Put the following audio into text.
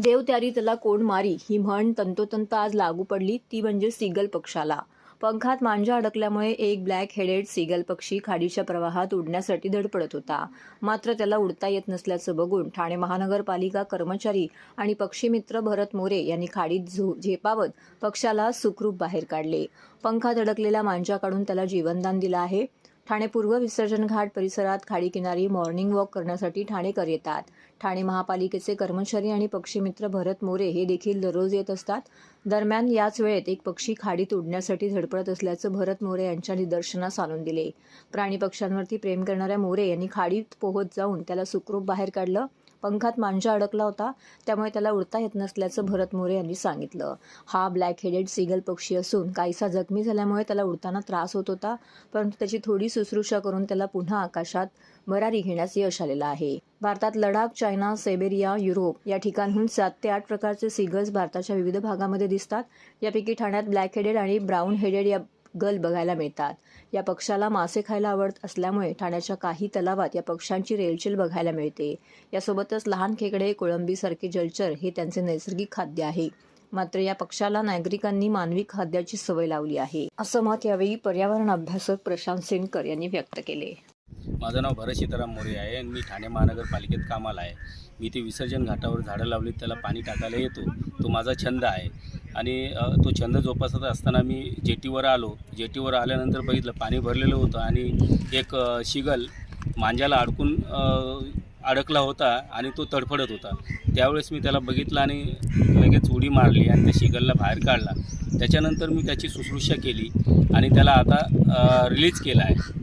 देव त्यारी त्याला कोण मारी ही म्हण तंतोतंत आज लागू पडली, ती म्हणजे सीगल पक्षाला. पंखात मांजा अडकल्यामुळे एक ब्लॅक हेडेड सीगल पक्षी खाडीच्या प्रवाहात उडण्यासाठी धडपडत होता. मात्र त्याला उडता येत नसल्याचं बघून ठाणे महानगरपालिका कर्मचारी आणि पक्षीमित्र भरत मोरे यांनी खाडीत झेपावत पक्षाला सुखरूप बाहेर काढले. पंखात अडकलेला मांजा काढून त्याला जीवनदान दिलं आहे. ठाणे पूर्व विसर्जन घाट परिसरात खाडीकिनारी मॉर्निंग वॉक करण्यासाठी ठाणेकर येतात. ठाणे महापालिकेचे कर्मचारी आणि पक्षीमित्र भरत मोरे हे देखील दररोज येत असतात. दरम्यान याच वेळेत एक पक्षी खाडीत उडण्यासाठी धडपडत असल्याचं भरत मोरे यांच्या निदर्शनास आणून दिले. प्राणी पक्ष्यांवरती प्रेम करणाऱ्या मोरे यांनी खाडीत पोहत जाऊन त्याला सुखरूप बाहेर काढलं. पंखात मांजा अडकला होता, त्यामुळे त्याला उडता येत नसल्याचं भरत मोरे यांनी सांगितलं. हा ब्लॅक हेडेड सीगल पक्षी असून काहीसा जखमी झाल्यामुळे त्याला उडताना त्रास होत होता, परंतु त्याची थोडी शुश्रूषा करून त्याला पुन्हा आकाशात भरारी घेण्यास यश आलेलं आहे. भारतात लडाख, चायना, सायबेरिया, युरोप या ठिकाणहून 7 ते 8 प्रकारचे सीगल्स भारताच्या विविध भागामध्ये दिसतात. यापैकी ठाण्यात ब्लॅक हेडेड आणि ब्राऊन हेडेड या गल बघायला मिळतात. या पक्षाला मासे खायला आवडत असल्यामुळे ठाण्याच्या काही तलावात या पक्ष्यांची रेलचेल बघायला मिळते. यासोबतच लहान खेकडे, कोळंबीसारखे जलचर हे त्यांचे नैसर्गिक खाद्य आहे. मात्र या पक्षाला नागरिकांनी मानवी खाद्याची सवय लावली आहे, असं मत यावेळी पर्यावरण अभ्यासक प्रशांत सेनकर यांनी व्यक्त केले. माझं नाव भरत सीताराम मोरे आहे आणि मी ठाणे महानगरपालिकेत कामाला आहे. मी ते विसर्जन घाटावर झाडं लावली, त्याला पाणी टाकायला येतो. तो माझा छंद आहे आणि तो छंद जोपासत असताना मी जेटीवर आलो. जेटीवर आल्यानंतर बघितलं पाणी भरलेलं होतं आणि एक शिगल मांजाला अडकला होता आणि तो तडफडत होता. त्यावेळेस मी त्याला बघितलं आणि लगेच उडी मारली आणि त्या शिगलला बाहेर काढला. त्याच्यानंतर मी त्याची शुश्रूषा केली आणि त्याला आता रिलीज केला आहे.